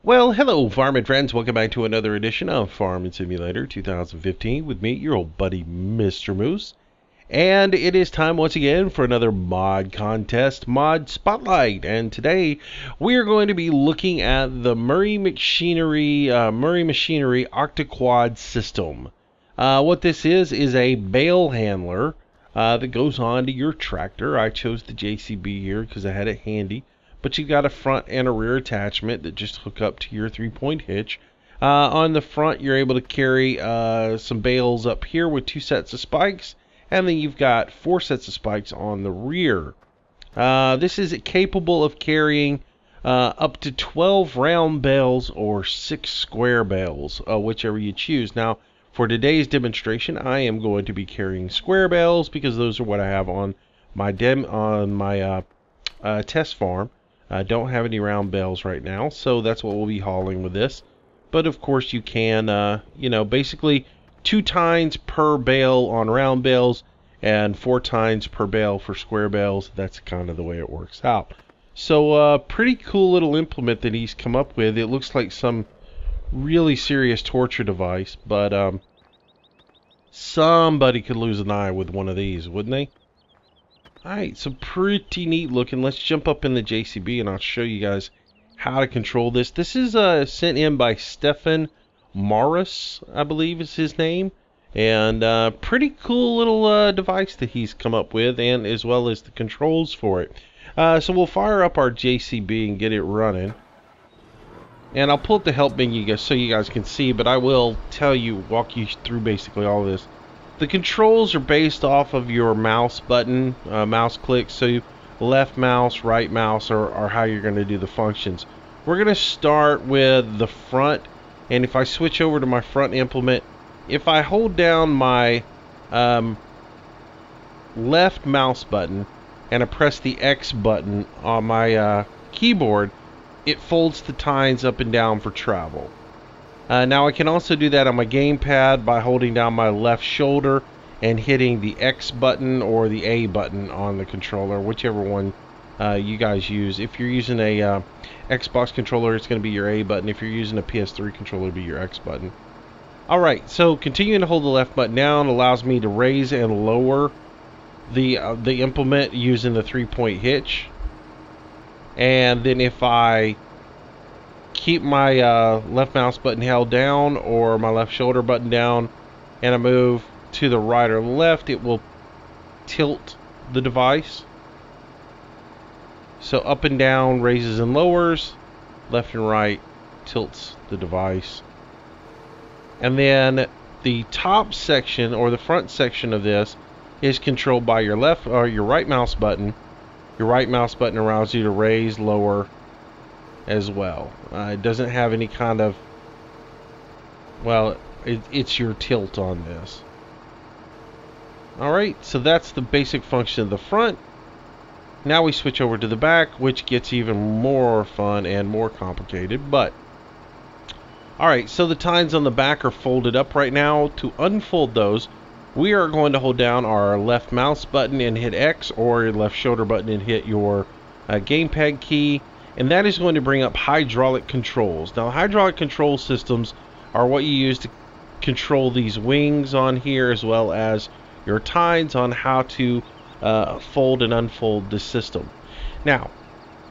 Well, hello, farming friends. Welcome back to another edition of Farming Simulator 2015 with me, your old buddy, Mr. Moose. And it is time once again for another mod contest, Mod Spotlight. And today we are going to be looking at the Murray Machinery Octa-Quad system. What this is a bale handler that goes onto your tractor. I chose the JCB here because I had it handy. But you've got a front and a rear attachment that just hook up to your 3-point hitch. On the front, you're able to carry some bales up here with 2 sets of spikes, and then you've got 4 sets of spikes on the rear. This is capable of carrying up to 12 round bales or 6 square bales, whichever you choose. Now, for today's demonstration, I am going to be carrying square bales because those are what I have on my test farm. I don't have any round bales right now, so that's what we'll be hauling with this. But of course you can, basically 2 tines per bale on round bales and 4 tines per bale for square bales. That's kind of the way it works out. So pretty cool little implement that he's come up with. It looks like some really serious torture device, but somebody could lose an eye with one of these, wouldn't they? Alright, so pretty neat looking. Let's jump up in the JCB and I'll show you guys how to control this. This is sent in by Stefan Morris, I believe is his name. And pretty cool little device that he's come up with, and as well as the controls for it. So we'll fire up our JCB and get it running. And I'll pull up the help menu so you guys can see, but I will walk you through basically all of this. The controls are based off of your mouse button, mouse clicks, so left mouse, right mouse are how you're going to do the functions. We're going to start with the front, and if I switch over to my front implement, if I hold down my left mouse button and I press the X button on my keyboard, it folds the tines up and down for travel. Now I can also do that on my gamepad by holding down my left shoulder and hitting the X button or the A button on the controller, whichever one you guys use. If you're using a Xbox controller, it's going to be your A button. If you're using a PS3 controller, it'll be your X button. Alright, so continuing to hold the left button down allows me to raise and lower the implement using the 3-point hitch. And then if I keep my left mouse button held down or my left shoulder button down and I move to the right or left, it will tilt the device. So up and down raises and lowers, left and right tilts the device. And then the top section or the front section of this is controlled by your left or your right mouse button. Your right mouse button allows you to raise, lower as well. It doesn't have any kind of, well, it's your tilt on this. Alright, so that's the basic function of the front. Now we switch over to the back, which gets even more fun and more complicated, but alright, so the tines on the back are folded up right now. To unfold those, we are going to hold down our left mouse button and hit X, or your left shoulder button and hit your gamepad key. And that is going to bring up hydraulic controls. Now, hydraulic control systems are what you use to control these wings on here, as well as your tines on how to fold and unfold the system. Now,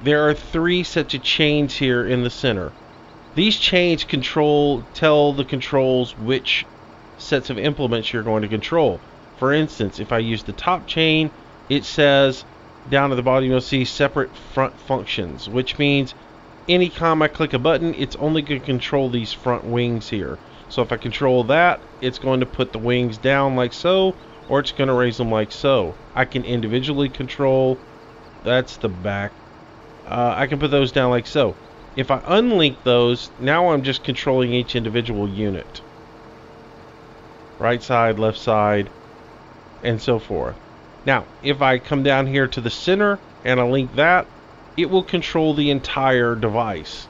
there are 3 sets of chains here in the center. These chains tell the controls which sets of implements you're going to control. For instance, if I use the top chain, it says down at the bottom you'll see separate front functions, which means anytime I click a button, it's only going to control these front wings here. So if I control that, it's going to put the wings down like so, or it's going to raise them like so. I can individually control, that's the back, I can put those down like so. If I unlink those, now I'm just controlling each individual unit. Right side, left side, and so forth. Now, if I come down here to the center and I link that, it will control the entire device.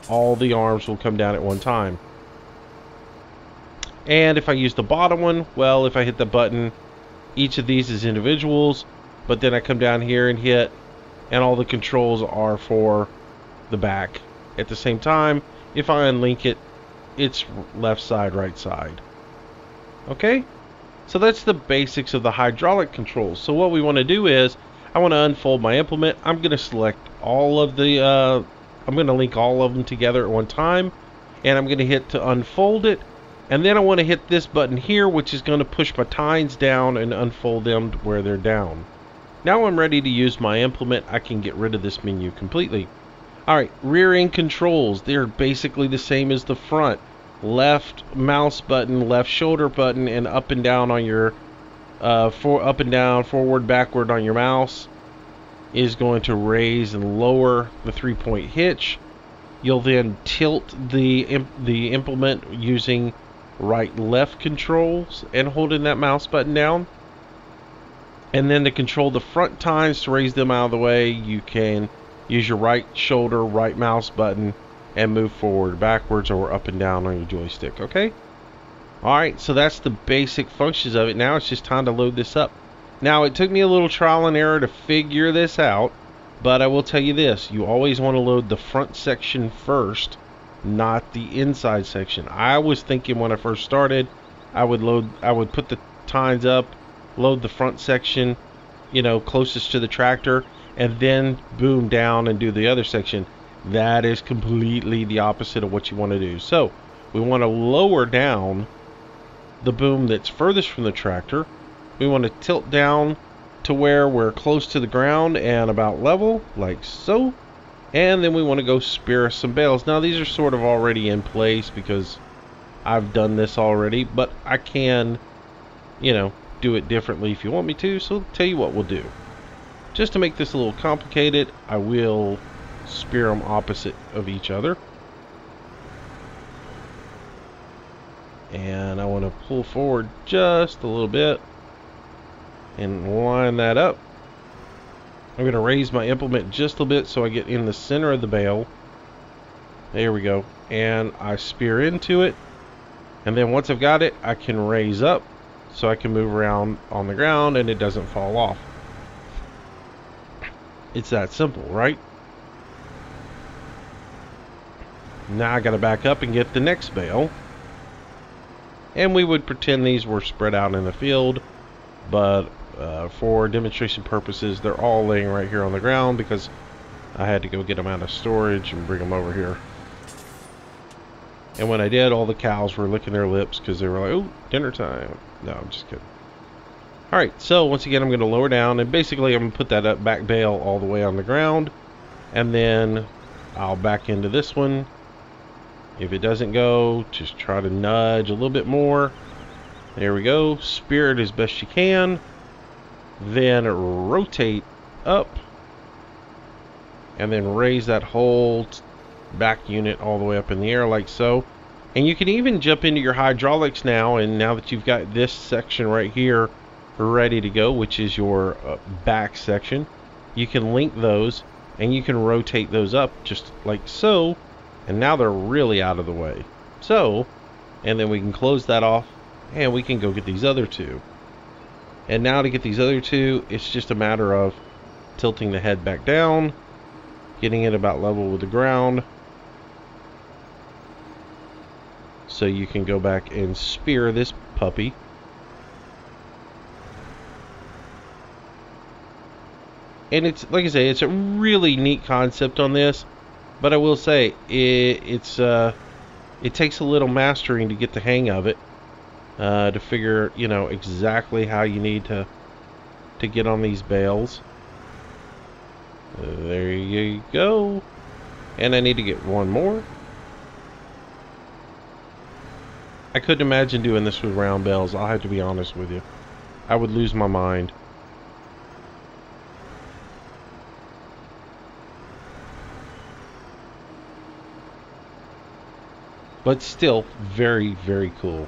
All the arms will come down at one time. And if I use the bottom one, well, if I hit the button, each of these is individuals, but then I come down here and hit, and all the controls are for the back. At the same time, If I unlink it, it's left side, right side. Okay? So that's the basics of the hydraulic controls. So what we want to do is, I want to unfold my implement. I'm going to select all of the, I'm going to link all of them together at one time. And I'm going to hit to unfold it. And then I want to hit this button here, which is going to push my tines down and unfold them to where they're down. Now I'm ready to use my implement. I can get rid of this menu completely. Alright, rear end controls. They're basically the same as the front. Left mouse button, left shoulder button, and up and down on your up and down, forward, backward on your mouse is going to raise and lower the 3-point hitch. You'll then tilt the implement using right left controls and holding that mouse button down. And then to control the front tines, to raise them out of the way, you can use your right shoulder, right mouse button, and move forward, backwards, or up and down on your joystick, okay? Alright, so that's the basic functions of it. Now it's just time to load this up. Now, it took me a little trial and error to figure this out, but I will tell you this. You always want to load the front section first, not the inside section. I was thinking when I first started, I would put the tines up, load the front section, you know, closest to the tractor, and then boom down and do the other section. That is completely the opposite of what you want to do. So we want to lower down the boom that's furthest from the tractor. We want to tilt down to where we're close to the ground and about level, like so. And then we want to go spear some bales. Now these are sort of already in place because I've done this already, but I can, you know, do it differently if you want me to. So I'll tell you what we'll do. Just to make this a little complicated, I will spear them opposite of each other. And I want to pull forward just a little bit and line that up. I'm going to raise my implement just a bit so I get in the center of the bale. There we go. And I spear into it. And then once I've got it, I can raise up so I can move around on the ground and it doesn't fall off. It's that simple, right? Now I got to back up and get the next bale. And we would pretend these were spread out in the field, but for demonstration purposes, they're all laying right here on the ground because I had to go get them out of storage and bring them over here. And when I did, all the cows were licking their lips because they were like, oh, dinner time. No, I'm just kidding. Alright, so once again, I'm going to lower down, and basically I'm going to put that back bale all the way on the ground, and then I'll back into this one. If it doesn't go, just try to nudge a little bit more. There we go. Spear it as best you can. Then rotate up. And then raise that whole back unit all the way up in the air like so. And you can even jump into your hydraulics now. And now that you've got this section right here ready to go, which is your back section, you can link those and you can rotate those up just like so. And now they're really out of the way. So, and then we can close that off and we can go get these other two. And now to get these other two, it's just a matter of tilting the head back down, getting it about level with the ground. So you can go back and spear this puppy. And it's, like I say, it's a really neat concept on this. But I will say, it takes a little mastering to get the hang of it, to figure, you know, exactly how you need to get on these bales. There you go. And I need to get one more. I couldn't imagine doing this with round bales, I'll have to be honest with you. I would lose my mind. But still, very, very cool.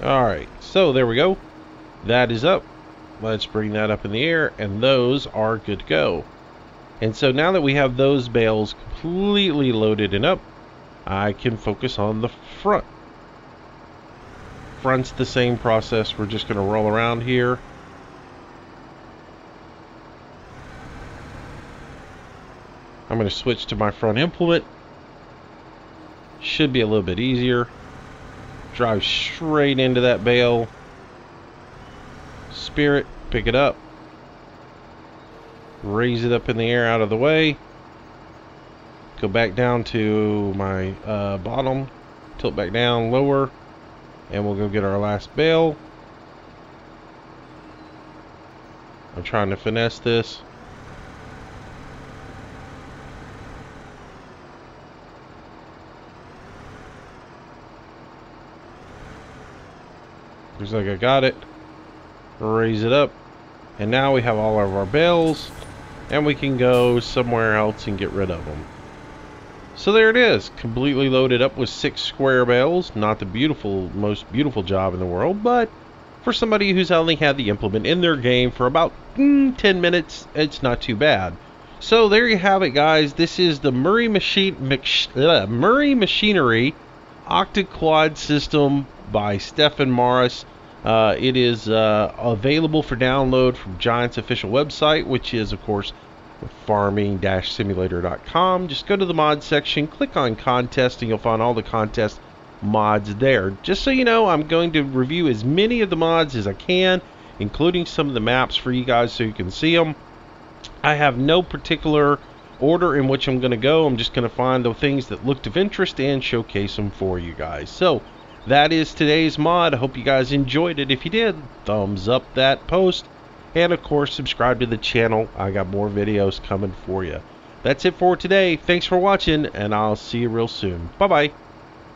Alright, so there we go. That is up. Let's bring that up in the air, and those are good to go. And so now that we have those bales completely loaded and up, I can focus on the front. Front's the same process. We're just going to roll around here. I'm going to switch to my front implement. Should be a little bit easier. Drive straight into that bale. Spear it, pick it up. Raise it up in the air out of the way. Go back down to my bottom. Tilt back down, lower. And we'll go get our last bale. I'm trying to finesse this. Looks like I got it. Raise it up. And now we have all of our bales. And we can go somewhere else and get rid of them. So there it is. Completely loaded up with 6 square bales. Not the most beautiful job in the world. But for somebody who's only had the implement in their game for about 10 minutes, it's not too bad. So there you have it, guys. This is the Murray Machinery Octa-Quad system by Stephen Morris. It is available for download from Giant's official website, which is, of course, farming-simulator.com. Just go to the mod section, click on contest, and you'll find all the contest mods there. Just so you know, I'm going to review as many of the mods as I can, including some of the maps for you guys so you can see them. I have no particular order in which I'm going to go. I'm just going to find the things that looked of interest and showcase them for you guys. So that is today's mod. I hope you guys enjoyed it. If you did, thumbs up that post. And of course, subscribe to the channel. I got more videos coming for you. That's it for today. Thanks for watching, and I'll see you real soon. Bye-bye.